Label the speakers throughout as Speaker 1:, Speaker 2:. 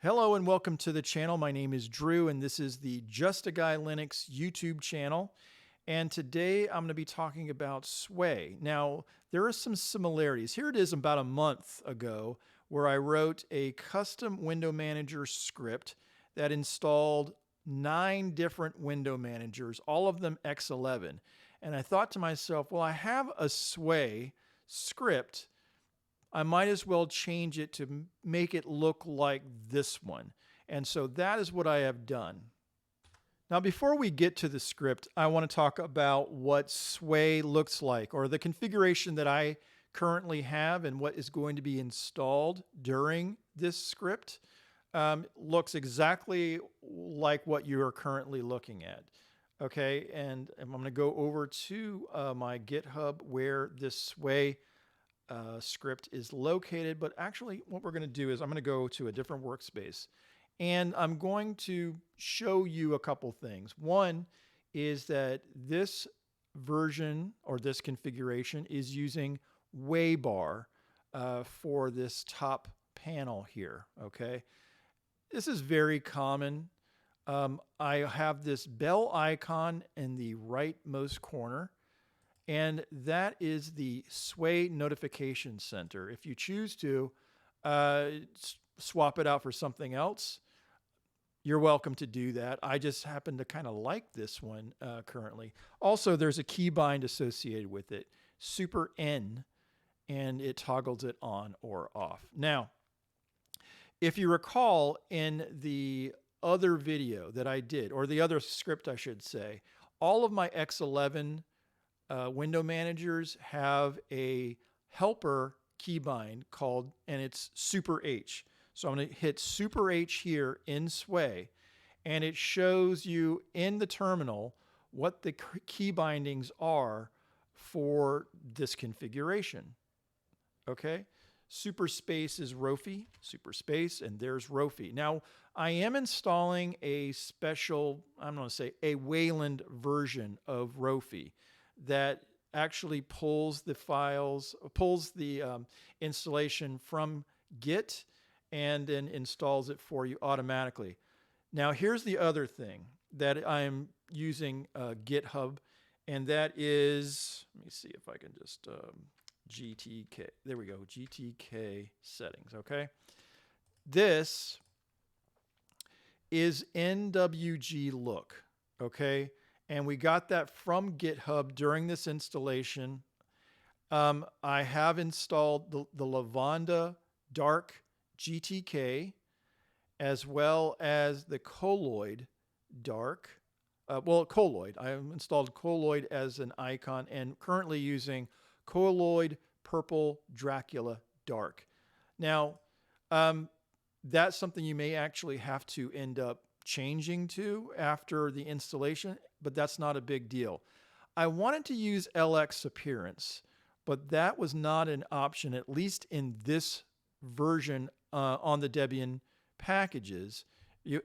Speaker 1: Hello and welcome to the channel. My name is Drew and this is the JustAGuyLinux YouTube channel. And today I'm going to be talking about Sway. Now, there are some similarities. Here it is about a month ago where I wrote a custom window manager script that installed 9 different window managers, all of them X11. And I thought to myself, well, I have a Sway script. I might as well change it to make it look like this one. And so that is what I have done. Now, before we get to the script, I want to talk about what Sway looks like, or the configuration that I currently have and what is going to be installed during this script. Looks exactly like what you are currently looking at. Okay, and I'm going to go over to my GitHub where this Sway script is located, but actually what we're going to do is I'm going to go to a different workspace and I'm going to show you a couple things. One is that this version or this configuration is using Waybar for this top panel here. Okay, this is very common. I have this bell icon in the rightmost corner, and that is the Sway Notification Center. If you choose to swap it out for something else, you're welcome to do that. I just happen to kind of like this one currently. Also, there's a keybind associated with it, Super N, and it toggles it on or off. Now, if you recall in the other video that I did, or the other script I should say, all of my X11 window managers have a helper keybind called, and it's Super H. So I'm going to hit Super H here in Sway, and it shows you in the terminal what the key bindings are for this configuration. Okay, super space is Rofi, super space, and there's Rofi. Now, I am installing a special, I'm going to say a Wayland version of Rofi that actually pulls the files, pulls the installation from Git and then installs it for you automatically. Now, here's the other thing that I'm using GitHub, and that is, let me see if I can just, GTK, there we go, GTK settings, okay? This is NWG look, okay? And we got that from GitHub during this installation. I have installed the Lavanda Dark GTK as well as the Colloid Dark. Colloid. I have installed Colloid as an icon and currently using Colloid Purple Dracula Dark. Now, that's something you may actually have to end up changing to after the installation, but that's not a big deal. I wanted to use LX Appearance, but that was not an option, at least in this version on the Debian packages. You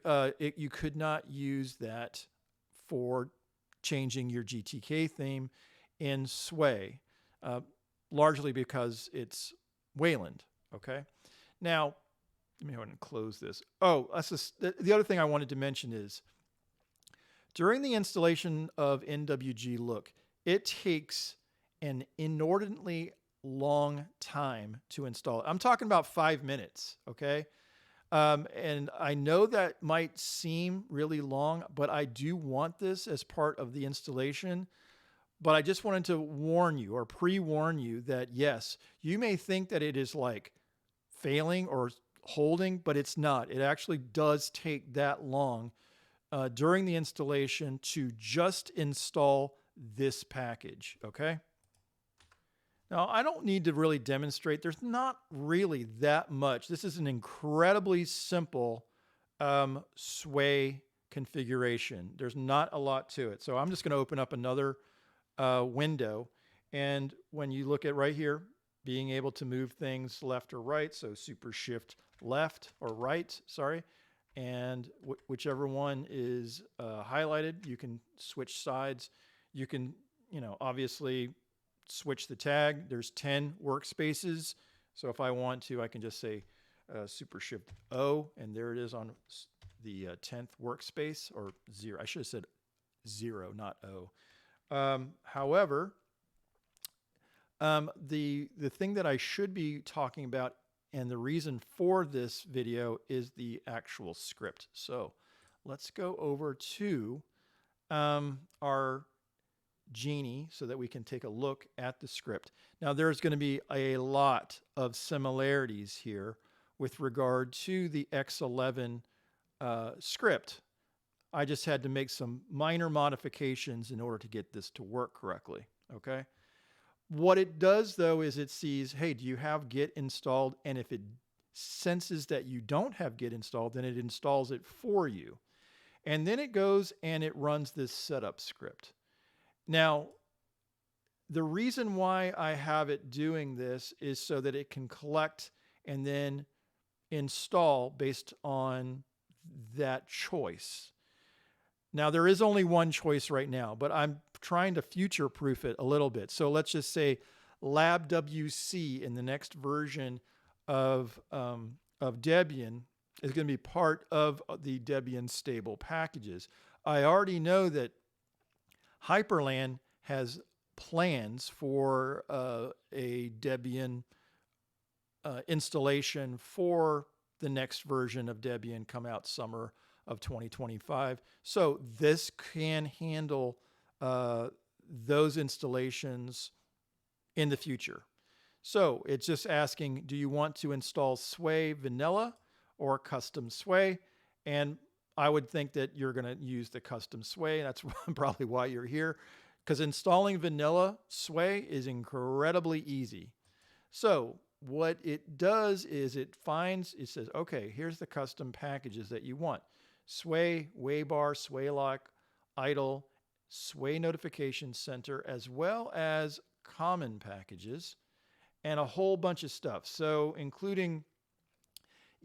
Speaker 1: could not use that for changing your GTK theme in Sway, largely because it's Wayland. Okay, now let me go ahead and close this. Oh, the other thing I wanted to mention is during the installation of NWG Look, it takes an inordinately long time to install it. I'm talking about 5 minutes, okay? And I know that might seem really long, but I do want this as part of the installation. But I just wanted to warn you or pre-warn you that yes, you may think that it is like failing or holding, but it's not. It actually does take that long during the installation to just install this package, okay? Now, I don't need to really demonstrate. There's not really that much. This is an incredibly simple Sway configuration. There's not a lot to it. So I'm just going to open up another window. And when you look at right here, being able to move things left or right, so Super Shift left or right, sorry, and whichever one is highlighted, you can switch sides. You can, obviously switch the tag. There's 10 workspaces. So if I want to, I can just say Super Shift O, and there it is on the 10th workspace, or 0. I should have said 0, not O. However, the thing that I should be talking about and the reason for this video is the actual script. So let's go over to our Genie so that we can take a look at the script. Now there's going to be a lot of similarities here with regard to the X11 script. I just had to make some minor modifications in order to get this to work correctly. Okay. What it does though is it sees, hey, do you have Git installed? And if it senses that you don't have Git installed, then it installs it for you. And then it goes and it runs this setup script. Now, the reason why I have it doing this is so that it can collect and then install based on that choice. Now, there is only one choice right now, but I'm trying to future-proof it a little bit. So let's just say LabWC in the next version of Debian is going to be part of the Debian stable packages. I already know that Hyperland has plans for a Debian installation for the next version of Debian come out summer of 2025. So this can handle those installations in the future. So it's just asking, do you want to install Sway Vanilla or Custom Sway? And I would think that you're going to use the Custom Sway. That's probably why you're here, because installing Vanilla Sway is incredibly easy. So what it does is it says, okay, here's the custom packages that you want. Sway, Waybar, Swaylock, Idle, Sway Notification Center, as well as common packages and a whole bunch of stuff. So including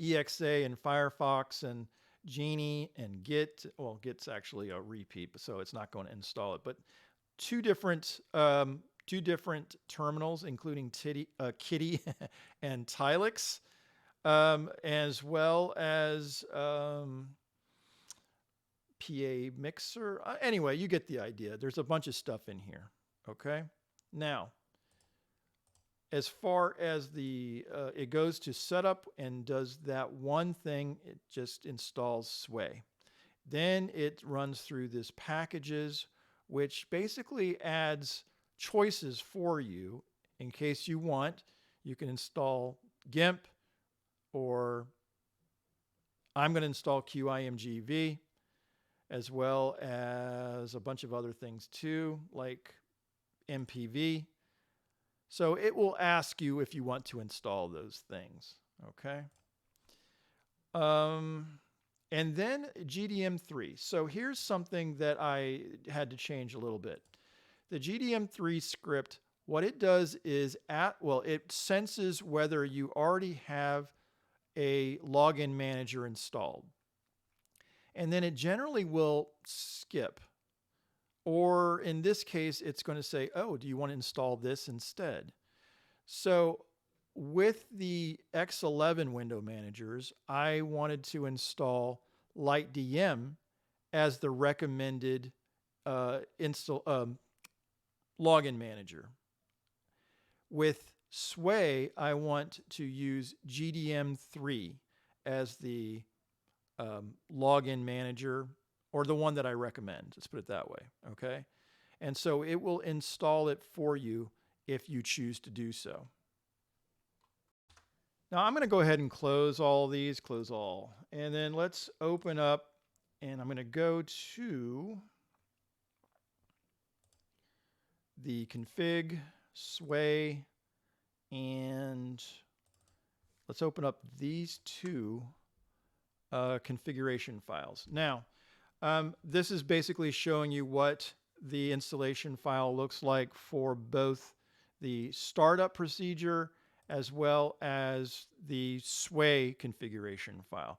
Speaker 1: EXA and Firefox and Genie and Git. Well, Git's actually a repeat, so it's not going to install it. But two different terminals, including Kitty and Tilix, as well as PA Mixer. Anyway, you get the idea. There's a bunch of stuff in here. Okay. Now, as far as it goes to setup and does that one thing, it just installs Sway. Then it runs through this packages, which basically adds choices for you in case you want. You can install GIMP, or I'm going to install QIMGV, as well as a bunch of other things too, like MPV. So it will ask you if you want to install those things, okay? And then GDM3. So here's something that I had to change a little bit. The GDM3 script, what it does is it senses whether you already have a login manager installed. And then it generally will skip. Or in this case, it's going to say, oh, do you want to install this instead? So with the X11 window managers, I wanted to install LightDM as the recommended login manager. With Sway, I want to use GDM3 as the login manager, or the one that I recommend. Let's put it that way, okay? And so it will install it for you if you choose to do so. Now I'm going to go ahead and close all of these, close all. And then let's open up, and I'm going to go to the config, Sway, and let's open up these two configuration files. Now, this is basically showing you what the installation file looks like for both the startup procedure as well as the Sway configuration file.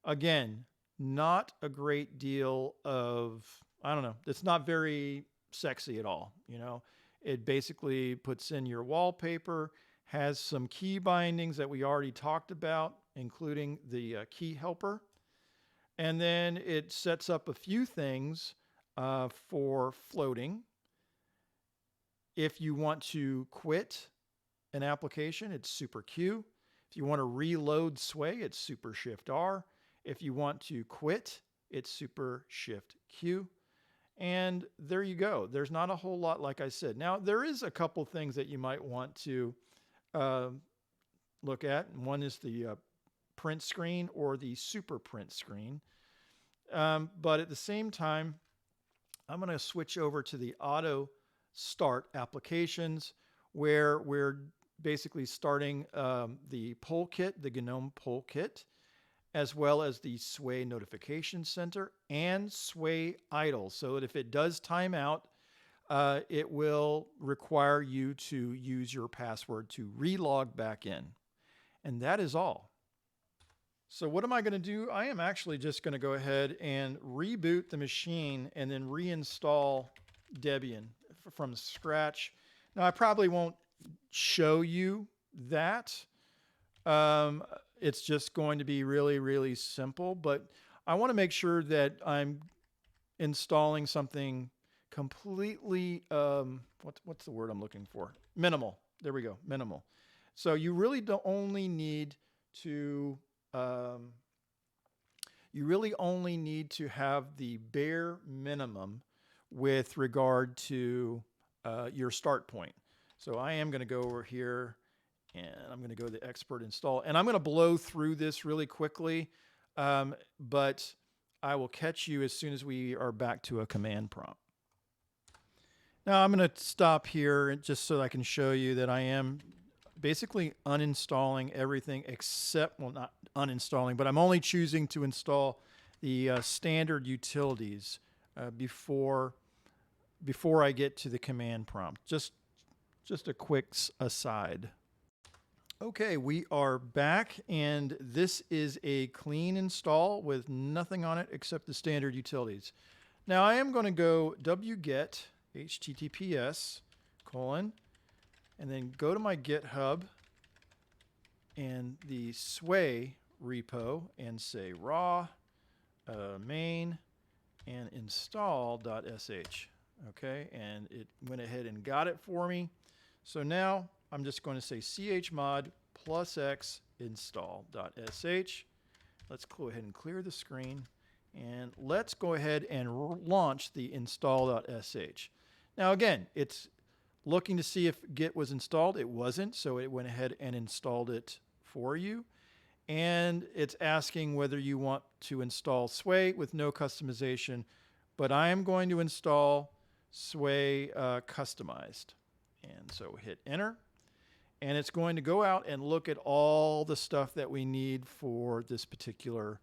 Speaker 1: Again, not a great deal of, I don't know, it's not very sexy at all. You know, it basically puts in your wallpaper, has some key bindings that we already talked about, including the key helper. And then it sets up a few things for floating. If you want to quit an application, it's Super Q. If you want to reload Sway, it's Super Shift R. If you want to quit, it's Super Shift Q. And there you go. There's not a whole lot, like I said. Now, there is a couple things that you might want to look at. One is the print screen or the super print screen. But at the same time, I'm going to switch over to the auto start applications, where we're basically starting the poll kit, the GNOME poll kit, as well as the Sway notification center and Sway idle. So that if it does time out, it will require you to use your password to relog back in. And that is all. So what am I going to do? I am actually just going to go ahead and reboot the machine and then reinstall Debian from scratch. Now, I probably won't show you that. It's just going to be really, really simple, but I want to make sure that I'm installing something completely, what's the word I'm looking for? Minimal. There we go, minimal. So you really don't only need to, have the bare minimum with regard to your start point. So I am going to go over here and I'm going to go to the expert install, and I'm going to blow through this really quickly, but I will catch you as soon as we are back to a command prompt. Now I'm going to stop here just so I can show you that I am basically uninstalling everything except, well, not uninstalling, but I'm only choosing to install the standard utilities before I get to the command prompt. Just a quick aside. Okay, we are back, and this is a clean install with nothing on it except the standard utilities. Now I am going to go wget https : and then go to my GitHub and the Sway repo and say raw main and install.sh. Okay, and it went ahead and got it for me. So now I'm just going to say chmod +x install.sh. Let's go ahead and clear the screen, and let's go ahead and launch the install.sh. Now again, it's looking to see if Git was installed. It wasn't, so it went ahead and installed it for you. And it's asking whether you want to install Sway with no customization, but I am going to install Sway customized. And so hit enter, and it's going to go out and look at all the stuff that we need for this particular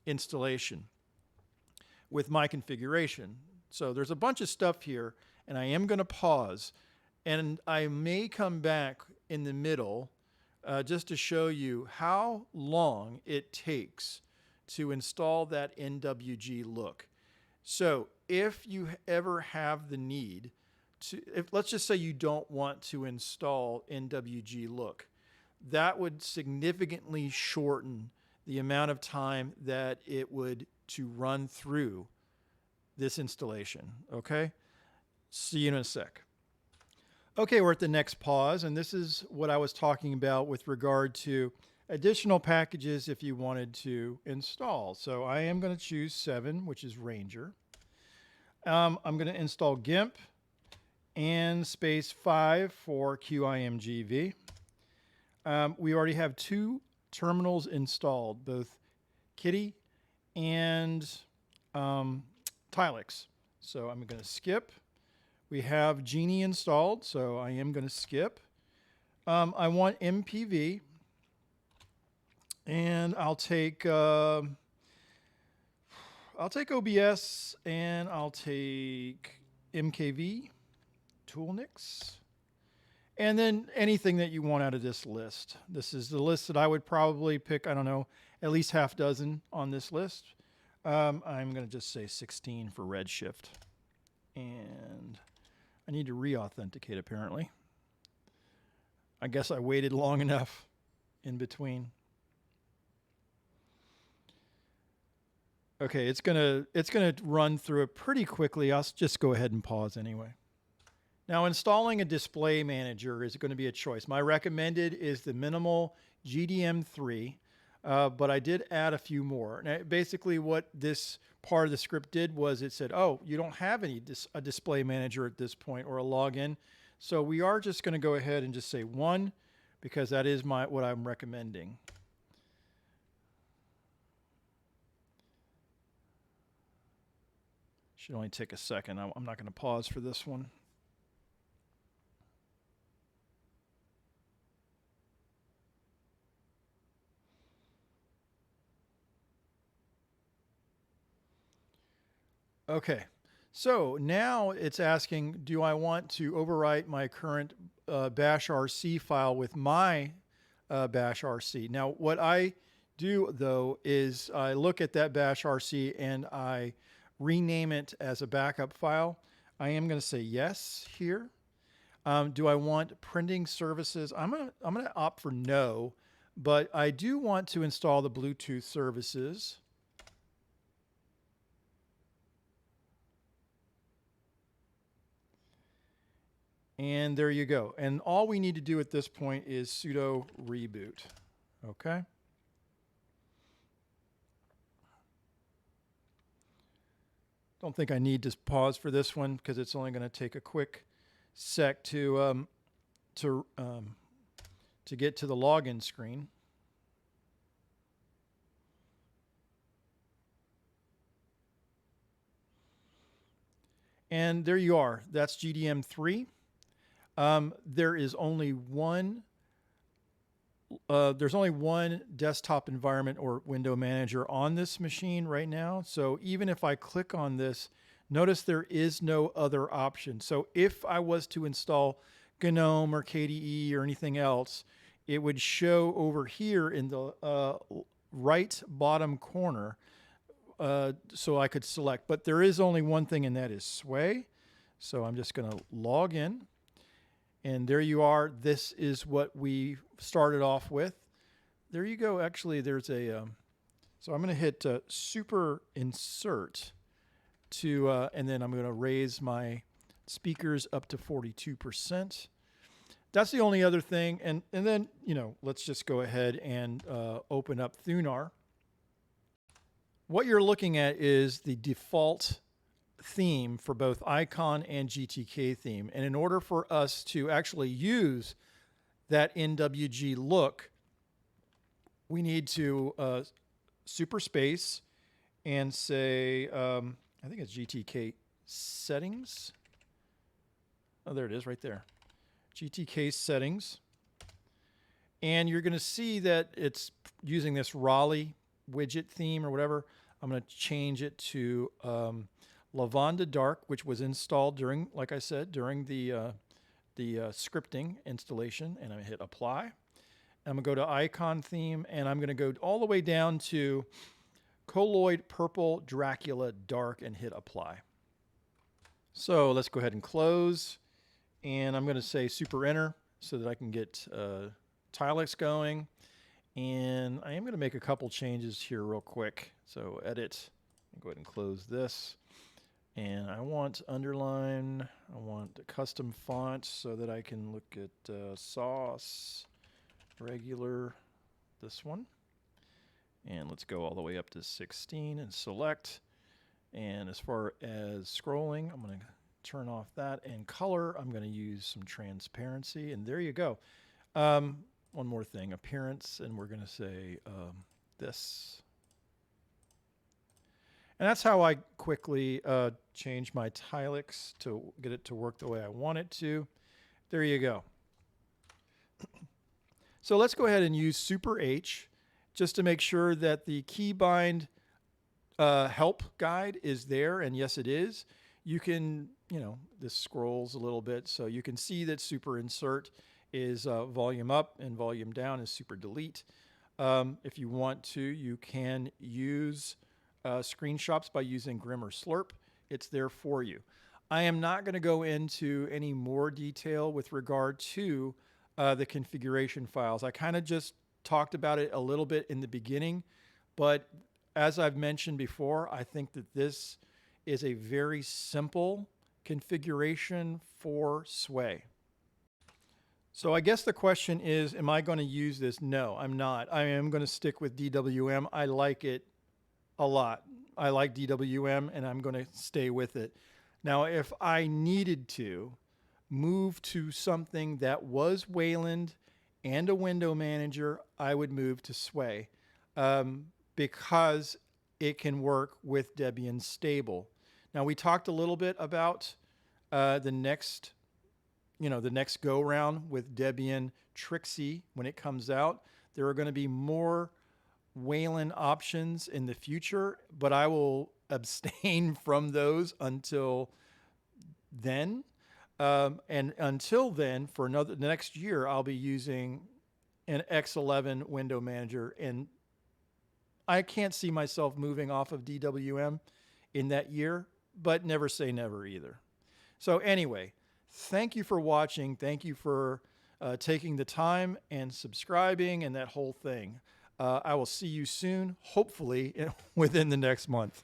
Speaker 1: installation with my configuration. So there's a bunch of stuff here, and I am going to pause, and I may come back in the middle just to show you how long it takes to install that NWG look. So if you ever have the need to, let's just say you don't want to install NWG look, that would significantly shorten the amount of time that it would to run through this installation. Okay, see you in a sec. Okay, we're at the next pause, and this is what I was talking about with regard to additional packages if you wanted to install. So I am going to choose 7, which is Ranger. I'm going to install GIMP and space 5 for QIMGV. We already have 2 terminals installed, both Kitty and Tilix. So I'm going to skip. We have Genie installed, so I am going to skip. I want MPV, and I'll take OBS, and I'll take MKV, Toolnix, and then anything that you want out of this list. This is the list that I would probably pick, I don't know, at least half dozen on this list. I'm going to just say 16 for Redshift. And I need to re-authenticate, apparently. I guess I waited long enough in between. Okay, it's gonna run through it pretty quickly. I'll just go ahead and pause anyway. Now, installing a display manager is going to be a choice. My recommended is the minimal GDM3, but I did add a few more. Now, basically, what this part of the script did was it said, oh, you don't have a display manager at this point or a login. So we are just going to go ahead and just say 1 because that is what I'm recommending. Should only take a second. I'm not going to pause for this one. Okay, so now it's asking, do I want to overwrite my current bash RC file with my bash RC? Now, what I do, though, is I look at that bash RC and I rename it as a backup file. I am going to say yes here. Do I want printing services? I'm going to opt for no, but I do want to install the Bluetooth services. And there you go. And all we need to do at this point is sudo reboot. Okay. Don't think I need to pause for this one because it's only going to take a quick sec to get to the login screen. And there you are. That's GDM3. There is only one. There's only one desktop environment or window manager on this machine right now. So even if I click on this, notice there is no other option. So if I was to install GNOME or KDE or anything else, it would show over here in the right bottom corner. So I could select, but there is only one thing, and that is Sway. So I'm just going to log in. And there you are. This is what we started off with. There you go. Actually, there's a, so I'm going to hit super insert to, and then I'm going to raise my speakers up to 42%. That's the only other thing. And then, you know, let's just go ahead and open up Thunar. What you're looking at is the default theme for both icon and GTK theme. And in order for us to actually use that NWG look, we need to super space and say, I think it's GTK settings. Oh, there it is right there. GTK settings. And you're going to see that it's using this Raleigh widget theme or whatever. I'm going to change it to Lavanda Dark, which was installed during, like I said, during the scripting installation, and I'm going to hit apply. I'm going to go to icon theme, and I'm going to go all the way down to Colloid Purple Dracula Dark and hit apply. So let's go ahead and close, and I'm going to say super enter so that I can get Tilex going. And I am going to make a couple changes here real quick. So edit, go ahead and close this. And I want underline, I want a custom font so that I can look at sauce, regular, this one. And let's go all the way up to 16 and select. And as far as scrolling, I'm going to turn off that. And color, I'm going to use some transparency. And there you go. One more thing, appearance, and we're going to say this. And that's how I quickly change my Tilex to get it to work the way I want it to. There you go. So let's go ahead and use Super H just to make sure that the keybind help guide is there, and yes it is. You can, you know, this scrolls a little bit, so you can see that Super Insert is volume up and volume down is super delete. If you want to, you can use screenshots by using Grim or Slurp. It's there for you. I am not going to go into any more detail with regard to the configuration files. I kind of just talked about it a little bit in the beginning, but as I've mentioned before, I think that this is a very simple configuration for Sway. So I guess the question is, am I going to use this? No, I'm not. I am going to stick with DWM. I like it a lot. I like DWM and I'm going to stay with it. Now, if I needed to move to something that was Wayland and a window manager, I would move to Sway because it can work with Debian stable. Now, we talked a little bit about the next go round with Debian Trixie when it comes out. There are going to be more Wayland options in the future, but I will abstain from those until then. And until then, for the next year, I'll be using an X11 window manager, and I can't see myself moving off of DWM in that year, but never say never either. So anyway, thank you for watching. Thank you for taking the time and subscribing and that whole thing. I will see you soon, hopefully within the next month.